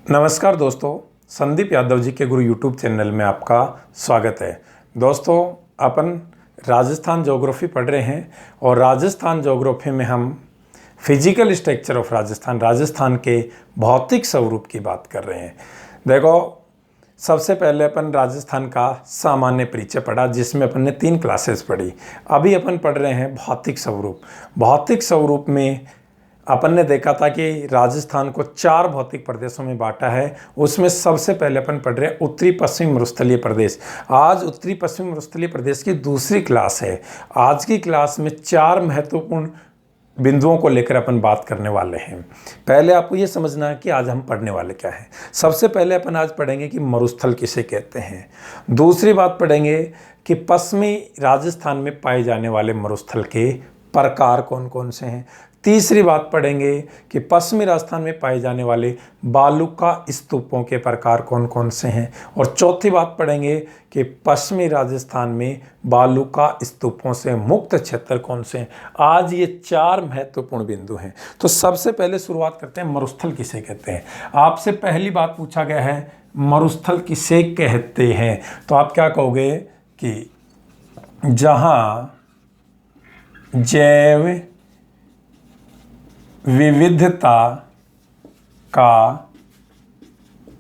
नमस्कार दोस्तों, संदीप यादव जी के गुरु यूट्यूब चैनल में आपका स्वागत है। दोस्तों, अपन राजस्थान ज्योग्राफी पढ़ रहे हैं और राजस्थान ज्योग्राफी में हम फिजिकल स्ट्रक्चर ऑफ राजस्थान के भौतिक स्वरूप की बात कर रहे हैं। देखो, सबसे पहले अपन राजस्थान का सामान्य परिचय पढ़ा, जिसमें अपन ने 3 क्लासेस पढ़ी। अभी अपन पढ़ रहे हैं भौतिक स्वरूप। भौतिक स्वरूप में अपन ने देखा था कि राजस्थान को 4 भौतिक प्रदेशों में बांटा है। उसमें सबसे पहले अपन पढ़ रहे हैं उत्तरी पश्चिम मरुस्थलीय प्रदेश। आज उत्तरी पश्चिम मरुस्थलीय प्रदेश की दूसरी क्लास है। आज की क्लास में 4 महत्वपूर्ण बिंदुओं को लेकर अपन बात करने वाले हैं। पहले आपको ये समझना है कि आज हम पढ़ने वाले क्या हैं। सबसे पहले अपन आज पढ़ेंगे कि मरुस्थल किसे कहते हैं। दूसरी बात पढ़ेंगे कि पश्चिमी राजस्थान में पाए जाने वाले मरुस्थल के प्रकार कौन कौन से हैं। तीसरी बात पढ़ेंगे कि पश्चिमी राजस्थान में पाए जाने वाले बालुका स्तूपों के प्रकार कौन कौन से हैं। और चौथी बात पढ़ेंगे कि पश्चिमी राजस्थान में बालुका स्तूपों से मुक्त क्षेत्र कौन से हैं। आज ये 4 महत्वपूर्ण बिंदु हैं। तो सबसे पहले शुरुआत करते हैं, मरुस्थल किसे कहते हैं। आपसे पहली बात पूछा गया है, मरुस्थल किसे कहते हैं। तो आप क्या कहोगे कि जहाँ जैव विविधता का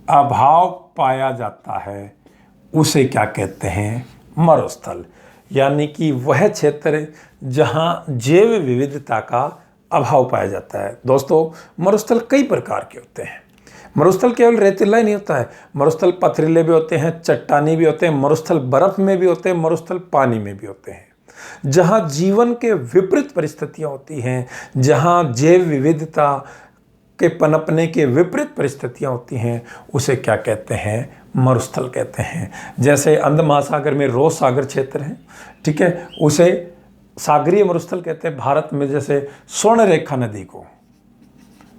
अभाव पाया जाता है उसे क्या कहते हैं, मरुस्थल। यानी कि वह क्षेत्र जहाँ जैव विविधता का अभाव पाया जाता है। दोस्तों, मरुस्थल कई प्रकार के होते हैं। मरुस्थल केवल रेतीला ही नहीं होता है, मरुस्थल पथरीले भी होते हैं, चट्टानी भी होते हैं, मरुस्थल बर्फ में भी होते हैं, मरुस्थल पानी में भी होते हैं। जहाँ जीवन के विपरीत परिस्थितियाँ होती हैं, जहाँ जैव विविधता के पनपने के विपरीत परिस्थितियाँ होती हैं, उसे क्या कहते हैं, मरुस्थल कहते हैं। जैसे अंध महासागर में रोस सागर क्षेत्र है, ठीक है, उसे सागरीय मरुस्थल कहते हैं। भारत में जैसे स्वर्ण रेखा नदी को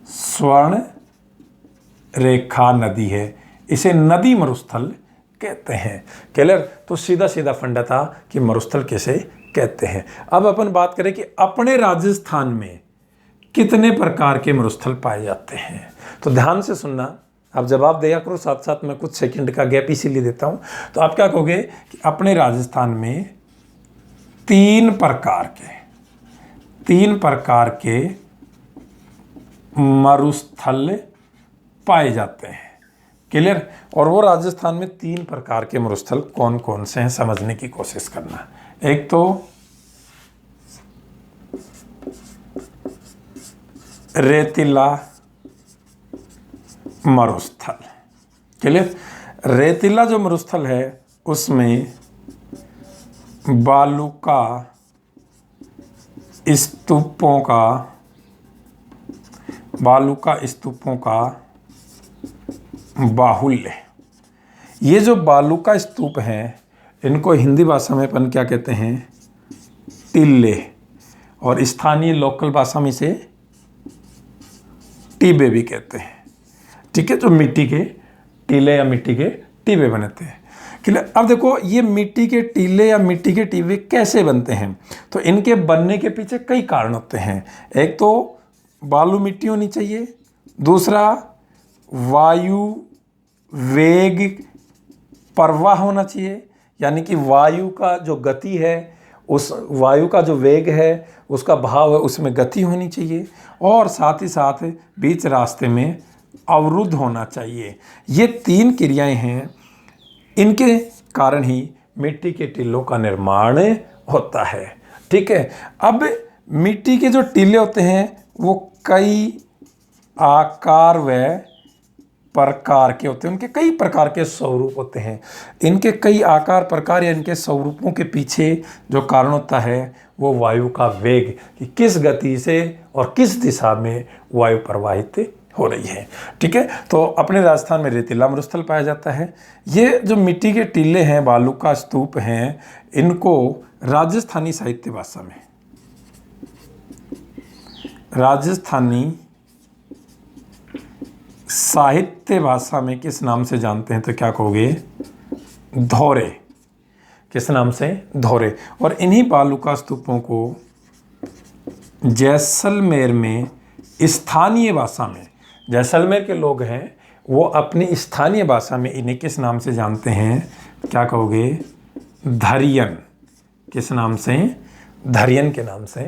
स्वर्ण रेखा नदी है, इसे नदी मरुस्थल कहते हैं। क्लियर। तो सीधा सीधा फंडा था कि मरुस्थल किसे कहते हैं। अब अपन बात करें कि अपने राजस्थान में कितने प्रकार के मरुस्थल पाए जाते हैं। तो ध्यान से सुनना, आप जवाब दिया करो, साथ साथ मैं कुछ सेकंड का गैप इसीलिए देता हूं। तो आप क्या कहोगे कि अपने राजस्थान में 3 प्रकार के मरुस्थल पाए जाते हैं। क्लियर। और वो राजस्थान में 3 प्रकार के मरुस्थल कौन कौन से हैं, समझने की कोशिश करना। एक तो रेतीला मरुस्थल। क्लियर। रेतीला जो मरुस्थल है उसमें बालुका स्तूपों का बाहुल्य। ये जो बालुका स्तूप हैं, इनको हिंदी भाषा में अपन क्या कहते हैं, टिल्ले, और स्थानीय लोकल भाषा में इसे टीबे भी कहते हैं। ठीक है, जो मिट्टी के टीले या मिट्टी के टीबे बनते हैं। क्लियर। अब देखो, ये मिट्टी के टीले या मिट्टी के टीबे कैसे बनते हैं। तो इनके बनने के पीछे कई कारण होते हैं। एक तो बालू मिट्टी होनी चाहिए, दूसरा वायु वेग प्रवाह होना चाहिए, यानी कि वायु का जो गति है, उस वायु का जो वेग है, उसका भाव है, उसमें गति होनी चाहिए, और साथ ही साथ बीच रास्ते में अवरुद्ध होना चाहिए। ये 3 क्रियाएं हैं, इनके कारण ही मिट्टी के टीलों का निर्माण होता है। ठीक है। अब मिट्टी के जो टीले होते हैं वो कई आकार व प्रकार के होते हैं, उनके कई प्रकार के स्वरूप होते हैं। इनके कई आकार प्रकार या इनके स्वरूपों के पीछे जो कारण होता है वो वायु का वेग, कि किस गति से और किस दिशा में वायु प्रवाहित हो रही है। ठीक है। तो अपने राजस्थान में रेतीला मरुस्थल पाया जाता है। ये जो मिट्टी के टीले हैं, बालुका स्तूप हैं, इनको राजस्थानी साहित्य भाषा में, राजस्थानी साहित्य भाषा में किस नाम से जानते हैं, तो क्या कहोगे, धौरे। किस नाम से, धौरे। और इन्हीं बालुका स्तूपों को जैसलमेर में स्थानीय भाषा में जैसलमेर के लोग हैं वो अपनी स्थानीय भाषा में इन्हें किस नाम से जानते हैं? क्या कहोगे? धरियन। किस नाम से? धरियन के नाम से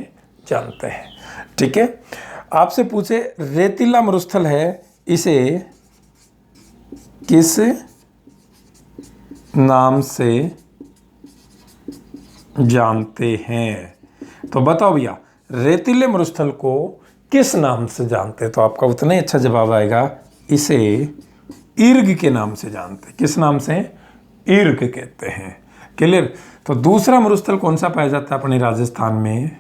जानते हैं। ठीक है। आपसे पूछे रेतीला मरुस्थल है, इसे किस नाम से जानते हैं? तो बताओ भैया, रेतीले मरुस्थल को किस नाम से जानते हैं? तो आपका उतना ही अच्छा जवाब आएगा, इसे इर्ग के नाम से जानते हैं। किस नाम से? इर्ग कहते हैं। क्लियर। तो दूसरा मरुस्थल कौन सा पाया जाता है अपने राजस्थान में?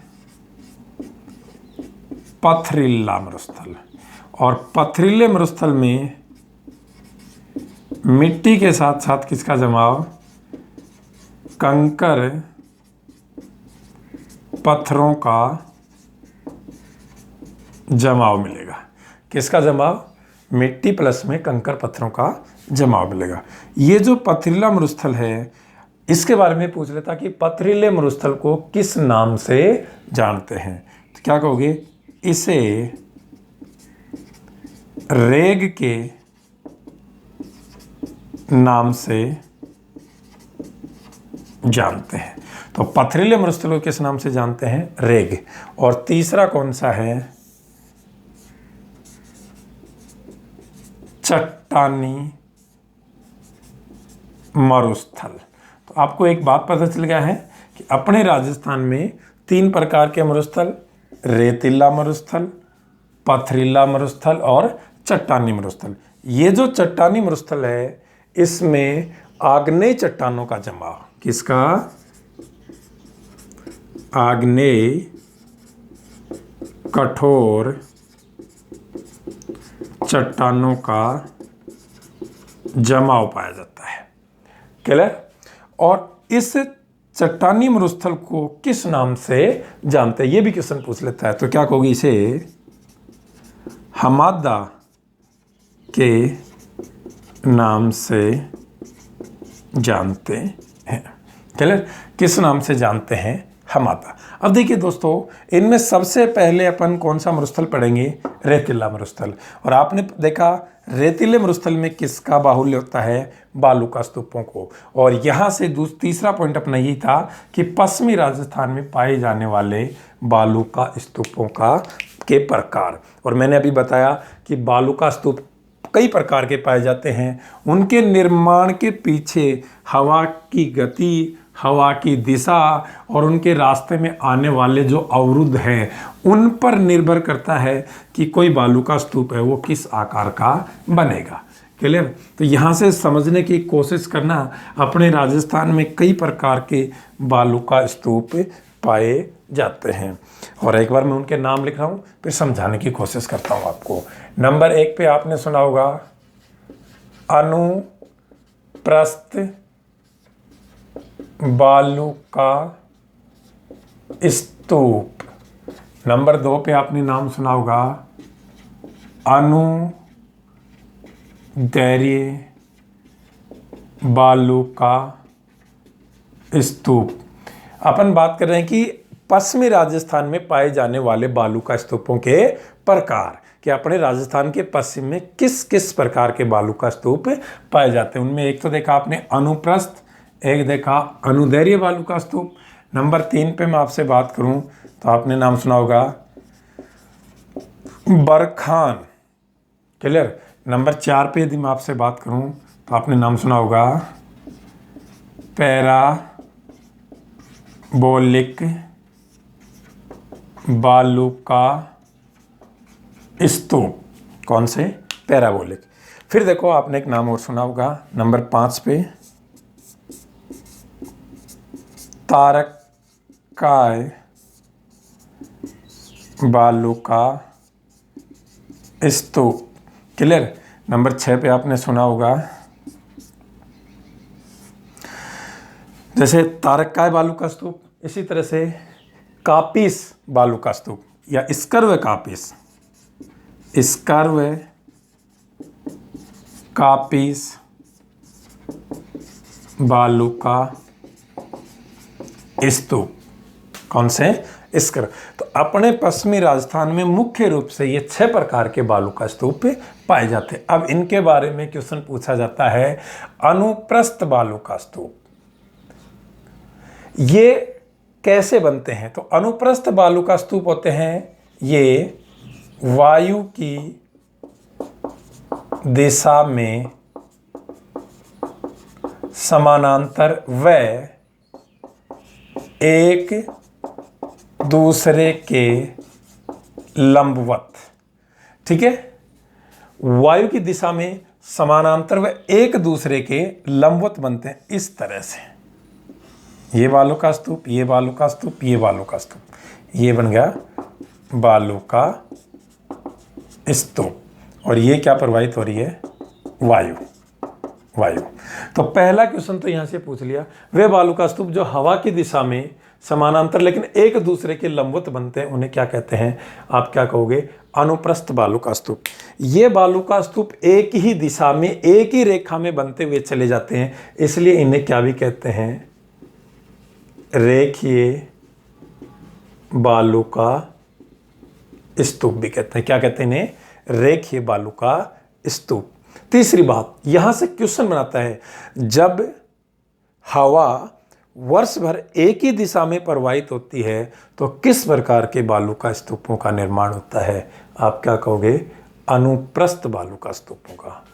पथरीला मरुस्थल। और पथरीले मरुस्थल में मिट्टी के साथ साथ किसका जमाव? कंकर पत्थरों का जमाव मिलेगा। किसका जमाव? मिट्टी प्लस में कंकर पत्थरों का जमाव मिलेगा। ये जो पथरीला मरुस्थल है, इसके बारे में पूछ लेता कि पथरीले मरुस्थल को किस नाम से जानते हैं? तो क्या कहोगे? इसे रेग के नाम से जानते हैं। तो पथरीले मरुस्थल को किस नाम से जानते हैं? रेग। और तीसरा कौन सा है? चट्टानी मरुस्थल। तो आपको एक बात पता चल गया है कि अपने राजस्थान में 3 प्रकार के मरुस्थल, रेतीला मरुस्थल, पथरीला मरुस्थल और चट्टानी मरुस्थल। ये जो चट्टानी मरुस्थल है, इसमें आग्नेय चट्टानों का जमाव। किसका? आग्नेय कठोर चट्टानों का जमाव पाया जाता है। क्लियर। और इस चट्टानी मरुस्थल को किस नाम से जानते हैं? ये भी क्वेश्चन पूछ लेता है। तो क्या कहोगे? इसे हमादा के नाम से जानते हैं। क्लियर। किस नाम से जानते हैं? हमादा। अब देखिए दोस्तों, इनमें सबसे पहले अपन कौन सा मरुस्थल पढ़ेंगे? रेतीला मरुस्थल। और आपने देखा रेतीले मरुस्थल में किसका बाहुल्य होता है? बालू का स्तूपों को। और यहाँ से तीसरा पॉइंट अपना यही था कि पश्चिमी राजस्थान में पाए जाने वाले बालू का स्तूपों के प्रकार। और मैंने अभी बताया कि बालू का स्तूप कई प्रकार के पाए जाते हैं। उनके निर्माण के पीछे हवा की गति, हवा की दिशा और उनके रास्ते में आने वाले जो अवरुद्ध हैं, उन पर निर्भर करता है कि कोई बालू का स्तूप है वो किस आकार का बनेगा। क्लियर। तो यहाँ से समझने की कोशिश करना, अपने राजस्थान में कई प्रकार के बालू का स्तूप पाए जाते हैं। और एक बार मैं उनके नाम लिख रहा हूँ, फिर समझाने की कोशिश करता हूँ आपको। नंबर 1 पे आपने सुना होगा अनुप्रस्थ बालू का स्तूप। नंबर 2 पे आपने नाम सुना होगा अनुदैर्य बालू का स्तूप। अपन बात कर रहे हैं कि पश्चिमी राजस्थान में पाए जाने वाले बालू का स्तूपों के प्रकार, कि अपने राजस्थान के पश्चिम में किस किस प्रकार के बालू का स्तूप पाए जाते हैं। उनमें एक तो देखा आपने अनुप्रस्थ, एक देखा अनुदैर्य बालू का स्तूप। नंबर 3 पे मैं आपसे बात करूं तो आपने नाम सुना होगा बरखान। क्लियर। नंबर 4 पे यदि मैं आपसे बात करूं तो आपने नाम सुना होगा पैराबोलिक बालू का स्तूप। कौन से? पैराबोलिक। फिर देखो आपने एक नाम और सुना होगा नंबर 5 पे तारकाय बालू का स्तूप। क्लियर। नंबर 6 पे आपने सुना होगा जैसे तारकाय बालू का स्तूप, इसी तरह से कापिस बालू का स्तूप या स्कर्व कापिस, स्कर्व कापिस बालू का स्तूप। कौन से? स्कर्व। तो अपने पश्चिमी राजस्थान में मुख्य रूप से ये 6 प्रकार के बालू का स्तूप पाए जाते हैं। अब इनके बारे में क्वेश्चन पूछा जाता है। अनुप्रस्थ बालू का स्तूप ये कैसे बनते हैं? तो अनुप्रस्थ बालू का स्तूप होते हैं ये वायु की दिशा में समानांतर व एक दूसरे के लंबवत। ठीक है, वायु की दिशा में समानांतर व एक दूसरे के लंबवत बनते हैं इस तरह से। ये बालू का स्तूप, ये बालू का स्तूप, ये बालू का स्तूप, ये बन गया बालू का स्तूप। और ये क्या प्रवाहित हो रही है? वायु। तो पहला क्वेश्चन तो यहां से पूछ लिया। वे बालू का स्तूप जो हवा की दिशा में समानांतर लेकिन एक दूसरे के लंबवत बनते हैं उन्हें क्या कहते हैं? आप क्या कहोगे? अनुप्रस्थ बालू का स्तूप। ये बालू का स्तूप एक ही दिशा में एक ही रेखा में बनते हुए चले जाते हैं, इसलिए इन्हें क्या भी कहते हैं? रेखीय बालू का स्तूप भी कहते हैं। क्या कहते हैं इन्हें? रेखीय बालू का स्तूप। तीसरी बात यहां से क्वेश्चन बनाता है, जब हवा वर्ष भर एक ही दिशा में प्रवाहित होती है तो किस प्रकार के बालू का स्तूपों का निर्माण होता है? आप क्या कहोगे? अनुप्रस्थ बालू का स्तूपों का।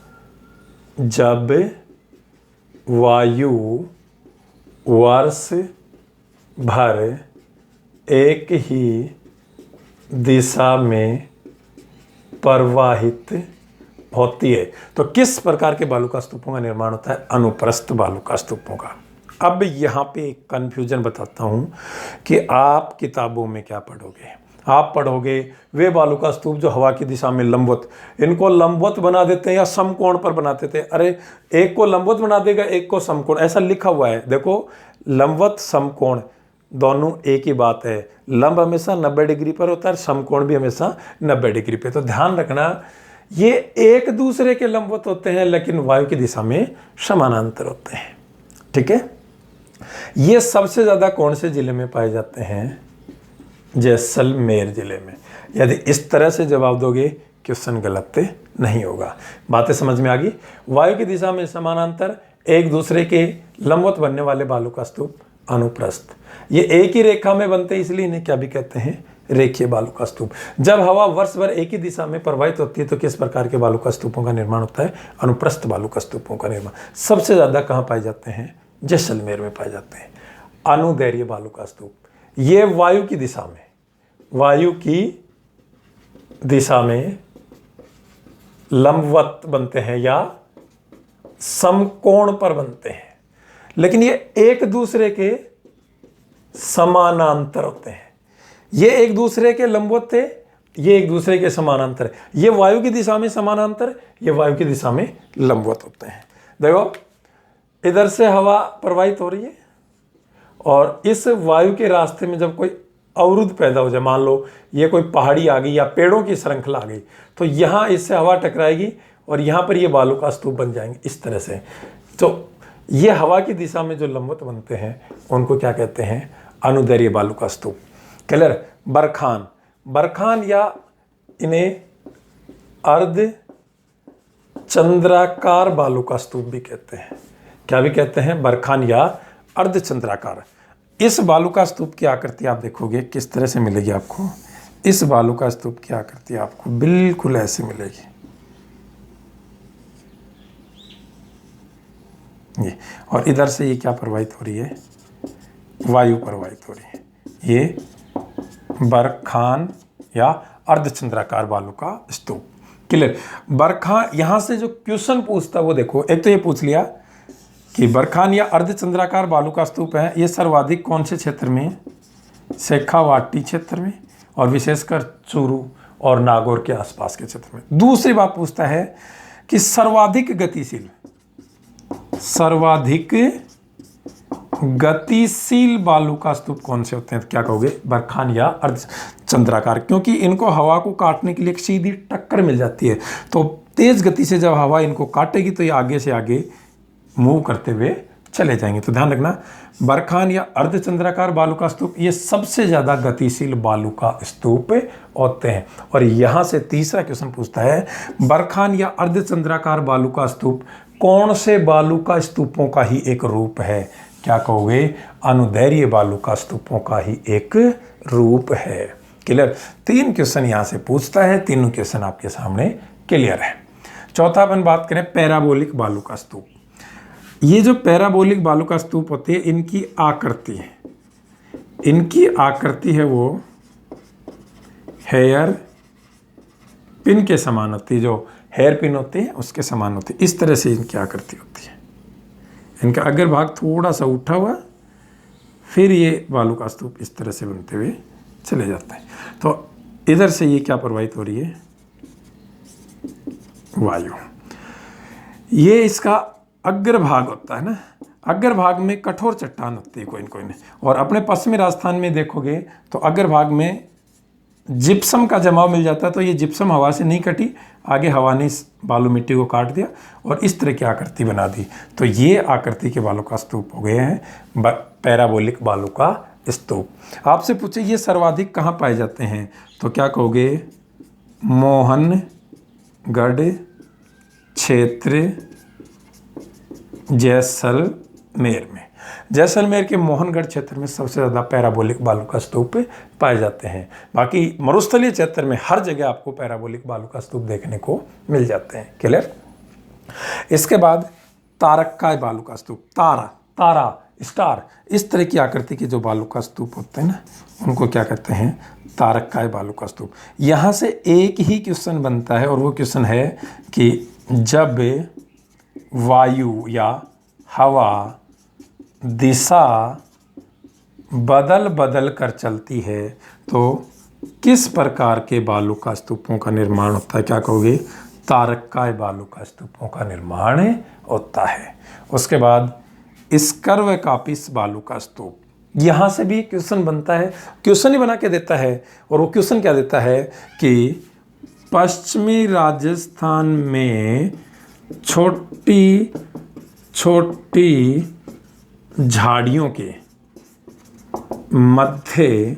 जब वायु वर्ष भर एक ही दिशा में प्रवाहित होती है तो किस प्रकार के बालू का स्तूपों का निर्माण होता है? अनुप्रस्थ बालू का स्तूपों का। अब यहाँ पे एक कन्फ्यूजन बताता हूँ कि आप किताबों में क्या पढ़ोगे। आप पढ़ोगे वे बालू का स्तूप जो हवा की दिशा में लंबवत, इनको लंबवत बना देते हैं या समकोण पर बनाते थे। अरे एक को लंबवत बना देगा, एक को समकोण, ऐसा लिखा हुआ है। देखो लंबवत समकोण दोनों एक ही बात है। लंब हमेशा 90 डिग्री पर होता है, समकोण भी हमेशा 90 डिग्री पे। तो ध्यान रखना ये एक दूसरे के लंबवत होते हैं लेकिन वायु की दिशा में समानांतर होते हैं। ठीक है, ये सबसे ज्यादा कौन से जिले में पाए जाते हैं? जैसलमेर जिले में। यदि इस तरह से जवाब दोगे क्वेश्चन गलत नहीं होगा। बातें समझ में आ गई? वायु की दिशा में समानांतर एक दूसरे के लंबवत बनने वाले बालू का स्तूप अनुप्रस्थ। ये एक ही रेखा में बनते हैं इसलिए इन्हें क्या भी कहते हैं? रेखीय बालू का स्तूप। जब हवा वर्ष भर एक ही दिशा में प्रवाहित होती है तो किस प्रकार के बालू का स्तूपों का निर्माण होता है? अनुप्रस्थ बालू का स्तूपों का निर्माण। सबसे ज्यादा कहाँ पाए जाते हैं? जैसलमेर में पाए जाते हैं। अनुदैर्घ्य बालू का स्तूप, ये वायु की दिशा में, वायु की दिशा में लंबवत बनते हैं या समकोण पर बनते हैं, लेकिन ये एक दूसरे के समानांतर होते हैं। ये एक दूसरे के लंबवत थे, ये एक दूसरे के समानांतर। ये वायु की दिशा में समानांतर, ये वायु की दिशा में लंबवत होते हैं। देखो इधर से हवा प्रवाहित हो रही है और इस वायु के रास्ते में जब कोई अवरुद्ध पैदा हो जाए, मान लो ये कोई पहाड़ी आ गई या पेड़ों की श्रृंखला आ गई, तो यहाँ इससे हवा टकराएगी और यहाँ पर ये बालू का स्तूप बन जाएंगे इस तरह से। तो ये हवा की दिशा में जो लंबवत बनते हैं उनको क्या कहते हैं? अनुदैर्घ्य बालू का स्तूप। क्लियर? बरखान, बरखान या इन्हें अर्ध चंद्राकार बालू का स्तूप भी कहते हैं। क्या भी कहते हैं? बरखान या अर्ध चंद्राकार। इस बालू का स्तूप की आकृति आप देखोगे किस तरह से मिलेगी आपको? इस बालू का स्तूप की आकृति आपको बिल्कुल ऐसे मिलेगी। ये और इधर से ये क्या प्रवाहित हो रही है? वायु प्रवाहित हो रही है। ये बरखान या अर्धचंद्राकार बालू का स्तूप। क्लियर? बरखान यहां से जो क्वेश्चन पूछता है वो देखो, एक तो ये पूछ लिया कि बरखान या अर्धचंद्राकार बालू का स्तूप है, ये सर्वाधिक कौन से क्षेत्र में? शेखावाटी क्षेत्र में और विशेषकर चूरू और नागौर के आसपास के क्षेत्र में। दूसरी बात पूछता है कि सर्वाधिक गतिशील बालू का स्तूप कौन से होते हैं? तो क्या कहोगे? बरखान या अर्धचंद्राकार, क्योंकि इनको हवा को काटने के लिए एक सीधी टक्कर मिल जाती है। तो तेज गति से जब हवा इनको काटेगी तो ये आगे से आगे मूव करते हुए चले जाएंगे। तो ध्यान रखना, बरखान या अर्धचंद्राकार बालू का स्तूप ये सबसे ज़्यादा गतिशील बालू का स्तूप होते हैं। और यहाँ से तीसरा क्वेश्चन पूछता है, बरखान या अर्धचंद्राकार बालू का स्तूप कौन से बालू का स्तूपों का ही एक रूप है? क्या कहोगे? अनुदैर्घ्य बालू का स्तूपों का ही एक रूप है। क्लियर? 3 क्वेश्चन यहाँ से पूछता है, तीनों क्वेश्चन आपके सामने क्लियर है। चौथा अपन बात करें पैराबोलिक बालू का स्तूप। ये जो पैराबोलिक बालू का स्तूप होते हैं, इनकी आकृति है वो हेयर पिन के समान होती है। जो हेयर पिन होती है उसके समान होती है। इस तरह से इनकी आकृति होती है। इनका अग्र भाग थोड़ा सा उठा हुआ, फिर ये बालू का स्तूप इस तरह से बनते हुए चले जाते हैं। तो इधर से ये क्या प्रवाहित हो रही है? वायु। ये इसका अग्रभाग होता है ना, अग्रभाग में कठोर चट्टान होती है कोई न कोई ने। और अपने पश्चिमी राजस्थान में देखोगे तो अग्रभाग में जिप्सम का जमाव मिल जाता है। तो ये जिप्सम हवा से नहीं कटी, आगे हवा ने इस बालू मिट्टी को काट दिया और इस तरह की आकृति बना दी। तो ये आकृति के बालू का स्तूप हो गए हैं पैराबोलिक बालू का स्तूप। आपसे पूछे ये सर्वाधिक कहाँ पाए जाते हैं? तो क्या कहोगे? मोहनगढ़ क्षेत्र जैसलमेर में। जैसलमेर के मोहनगढ़ क्षेत्र में सबसे ज़्यादा पैराबोलिक बालू का स्तूप पाए जाते हैं। बाकी मरुस्थलीय क्षेत्र में हर जगह आपको पैराबोलिक बालू का स्तूप देखने को मिल जाते हैं। क्लियर? इसके बाद तारक्काय बालू का स्तूप। तारा स्टार, इस तरह की आकृति के जो बालू का स्तूप होते हैं ना, उनको क्या कहते हैं? तारक्काय बालू का स्तूप। यहाँ से एक ही क्वेश्चन बनता है और वो क्वेश्चन है कि जब वायु या हवा दिशा बदल बदल कर चलती है तो किस प्रकार के बालू का स्तूपों का निर्माण होता है? क्या कहोगे? तारक्काय बालू का स्तूपों का निर्माण होता है। उसके बाद स्कर्वकापिस बालू का स्तूप। यहाँ से भी क्वेश्चन बनता है, क्वेश्चन ही बना के देता है। और वो क्वेश्चन क्या देता है कि पश्चिमी राजस्थान में छोटी छोटी झाड़ियों के मध्य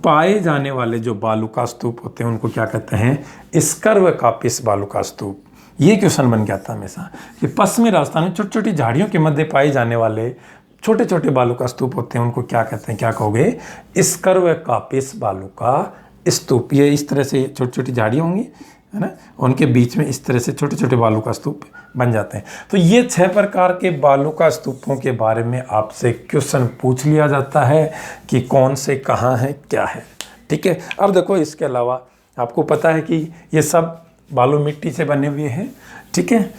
पाए जाने वाले जो बालू का स्तूप होते हैं उनको क्या कहते हैं? स्कर्वकापिस बालू का स्तूप। ये क्वेश्चन बन गया था हमेशा कि पश्चिमी राजस्थान में छोटी छोटी झाड़ियों के मध्य पाए जाने वाले छोटे छोटे बालू का स्तूप होते हैं, उनको क्या कहते हैं? क्या कहोगे? स्कर्वकापिस बालू का स्तूप। ये इस तरह से छोटी छोटी झाड़ियाँ होंगी, है ना, उनके बीच में इस तरह से छोटे छोटे बालू का स्तूप बन जाते हैं। तो ये 6 प्रकार के बालू का स्तूपों के बारे में आपसे क्वेश्चन पूछ लिया जाता है कि कौन से कहाँ है, क्या है। ठीक है? अब देखो, इसके अलावा आपको पता है कि ये सब बालू मिट्टी से बने हुए हैं। ठीक है?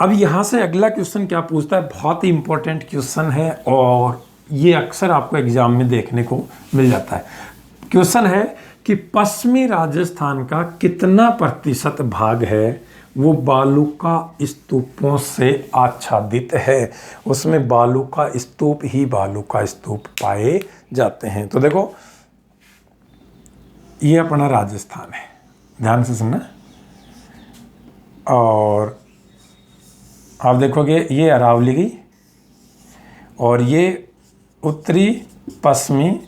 अब यहाँ से अगला क्वेश्चन क्या पूछता है? बहुत ही इंपॉर्टेंट क्वेश्चन है और ये अक्सर आपको एग्जाम में देखने को मिल जाता है। क्वेश्चन है कि पश्चिमी राजस्थान का कितना प्रतिशत भाग है वो बालू का स्तूपों से आच्छादित है? उसमें बालू का स्तूप ही बालू का स्तूप पाए जाते हैं। तो देखो, ये अपना राजस्थान है, ध्यान से सुनना। और आप देखोगे ये अरावली गई और ये उत्तरी पश्चिमी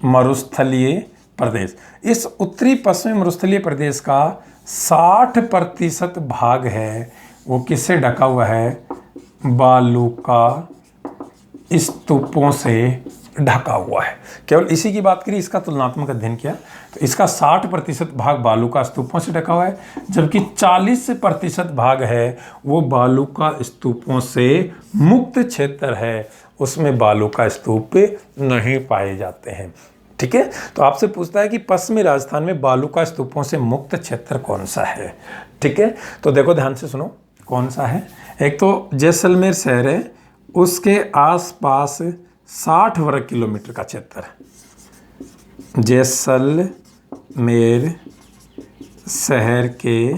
मरुस्थलीय प्रदेश। इस उत्तरी पश्चिमी मरुस्थलीय प्रदेश का 60% भाग है वो किससे ढका हुआ है? बालू का स्तूपों से ढका हुआ है। केवल इसी की बात करी, इसका तुलनात्मक अध्ययन किया तो इसका 60% भाग बालू का स्तूपों से ढका हुआ है, जबकि 40% भाग है वो बालू का स्तूपों से मुक्त क्षेत्र है, उसमें बालू का स्तूप नहीं पाए जाते हैं। ठीक है? तो आपसे पूछता है कि पश्चिमी राजस्थान में बालू का स्तूपों से मुक्त क्षेत्र कौन सा है? ठीक है? तो देखो, ध्यान से सुनो कौन सा है। एक तो जैसलमेर शहर है, उसके आसपास 60 वर्ग किलोमीटर का क्षेत्र है। जैसलमेर शहर के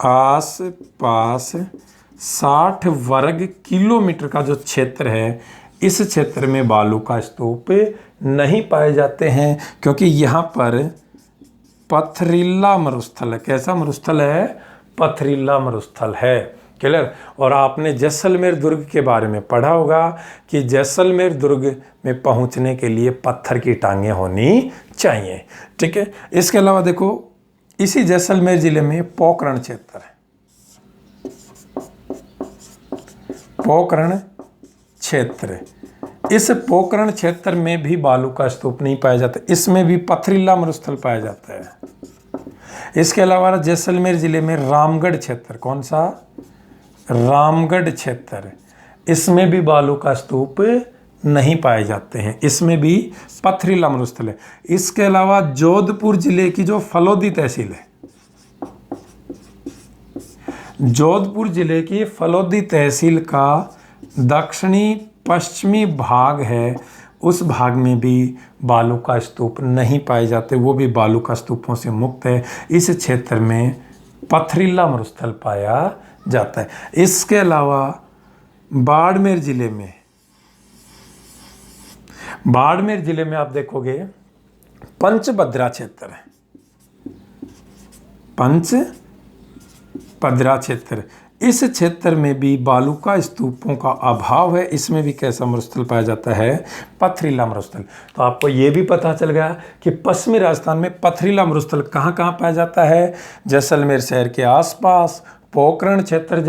आसपास 60 वर्ग किलोमीटर का जो क्षेत्र है, इस क्षेत्र में बालू का स्तूप नहीं पाए जाते हैं, क्योंकि यहाँ पर पथरीला मरुस्थल है। कैसा मरुस्थल है? पथरीला मरुस्थल है। क्लियर। और आपने जैसलमेर दुर्ग के बारे में पढ़ा होगा कि जैसलमेर दुर्ग में पहुंचने के लिए पत्थर की टांगें होनी चाहिए। ठीक है। इसके अलावा देखो इसी जैसलमेर जिले में पोखरण क्षेत्र है, पोखरण क्षेत्र। इस पोखरण क्षेत्र में भी बालू का स्तूप नहीं पाया जाता, इसमें भी पथरीला मरुस्थल पाया जाता है। इसके अलावा जैसलमेर जिले में रामगढ़ क्षेत्र, कौन सा, रामगढ़ क्षेत्र, इसमें भी बालू का स्तूप नहीं पाए जाते हैं, इसमें भी पथरीला मरुस्थल है। इसके अलावा जोधपुर जिले की जो फलोदी तहसील है, जोधपुर जिले की फलोदी तहसील का दक्षिणी पश्चिमी भाग है, उस भाग में भी बालू का स्तूप नहीं पाए जाते, वो भी बालू का स्तूपों से मुक्त है। इस क्षेत्र में पथरीला मरुस्थल पाया जाता है। इसके अलावा बाड़मेर जिले में, बाड़मेर जिले में आप देखोगे पंचभद्रा क्षेत्र है, पंचभद्रा क्षेत्र, इस क्षेत्र में भी बालू का स्तूपों का अभाव है, इसमें भी कैसा मरुस्थल पाया जाता है, पथरीला मरुस्थल। तो आपको ये भी पता चल गया कि पश्चिमी राजस्थान में पथरीला मरुस्थल कहाँ कहाँ पाया जाता है, जैसलमेर शहर के आसपास, पोखरण क्षेत्र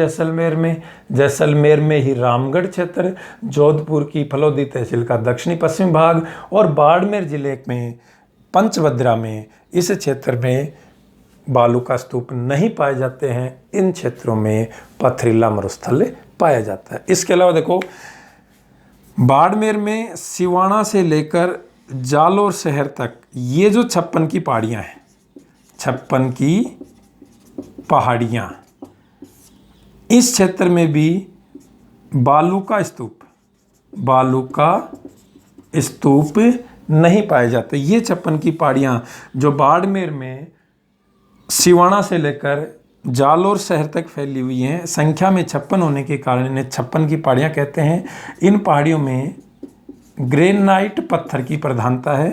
जैसलमेर में ही रामगढ़ क्षेत्र, जोधपुर की फलोदी तहसील का दक्षिणी पश्चिमी भाग, और बाड़मेर जिले में पंचभद्रा में, इस क्षेत्र में बालू का स्तूप नहीं पाए जाते हैं, इन क्षेत्रों में पथरीला मरुस्थल पाया जाता है। इसके अलावा देखो बाड़मेर में सिवाना से लेकर जालोर शहर तक ये जो 56 की पहाड़ियाँ हैं, 56 की पहाड़ियाँ, इस क्षेत्र में भी बालू का स्तूप नहीं पाए जाते। ये 56 की पहाड़ियाँ जो बाड़मेर में सिवाना से लेकर जालोर शहर तक फैली हुई हैं, संख्या में 56 होने के कारण इन्हें 56 की पहाड़ियाँ कहते हैं। इन पहाड़ियों में ग्रेनाइट पत्थर की प्रधानता है।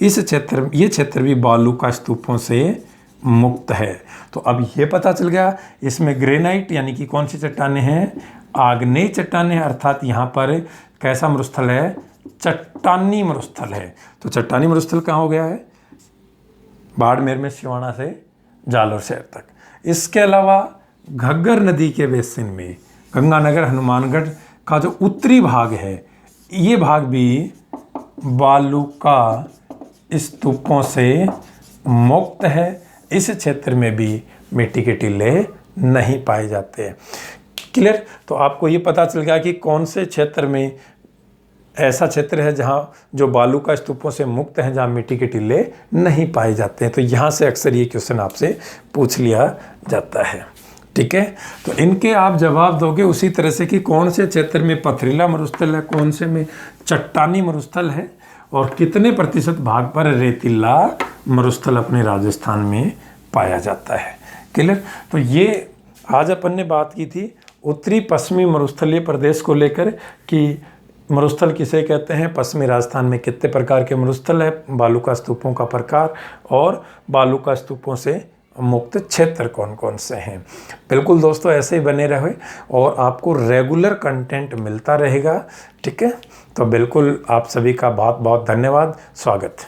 ये क्षेत्र भी बालू का स्तूपों से मुक्त है। तो अब ये पता चल गया इसमें ग्रेनाइट यानी कि कौन सी चट्टानें हैं, आग्नेय चट्टानें, अर्थात यहाँ पर कैसा मरुस्थल है, चट्टानी मरुस्थल है। तो चट्टानी मरुस्थल कहाँ हो गया है, बाड़मेर में सिवाना से जालोर शहर तक। इसके अलावा घग्गर नदी के बेसिन में गंगानगर हनुमानगढ़ का जो उत्तरी भाग है, ये भाग भी बालू का स्तूपों से मुक्त है। इस क्षेत्र में भी मिट्टी के टीले नहीं पाए जाते। क्लियर। तो आपको ये पता चल गया कि कौन से क्षेत्र में ऐसा क्षेत्र है जहाँ जो बालू का स्तूपों से मुक्त है, जहाँ मिट्टी के टीले नहीं पाए जाते हैं। तो यहाँ से अक्सर ये क्वेश्चन आपसे पूछ लिया जाता है। ठीक है। तो इनके आप जवाब दोगे उसी तरह से कि कौन से क्षेत्र में पथरीला मरुस्थल है, कौन से में चट्टानी मरुस्थल है, और कितने प्रतिशत भाग पर रेतीला मरुस्थल अपने राजस्थान में पाया जाता है। क्लियर। तो ये आज अपन ने बात की थी उत्तरी पश्चिमी मरुस्थलीय प्रदेश को लेकर कि मरुस्थल किसे कहते हैं, पश्चिमी राजस्थान में कितने प्रकार के मरुस्थल है, बालू का स्तूपों का प्रकार और बालू का स्तूपों से मुक्त क्षेत्र कौन कौन से हैं। बिल्कुल दोस्तों ऐसे ही बने रहे और आपको रेगुलर कंटेंट मिलता रहेगा। ठीक है। तो बिल्कुल आप सभी का बहुत बहुत धन्यवाद, स्वागत।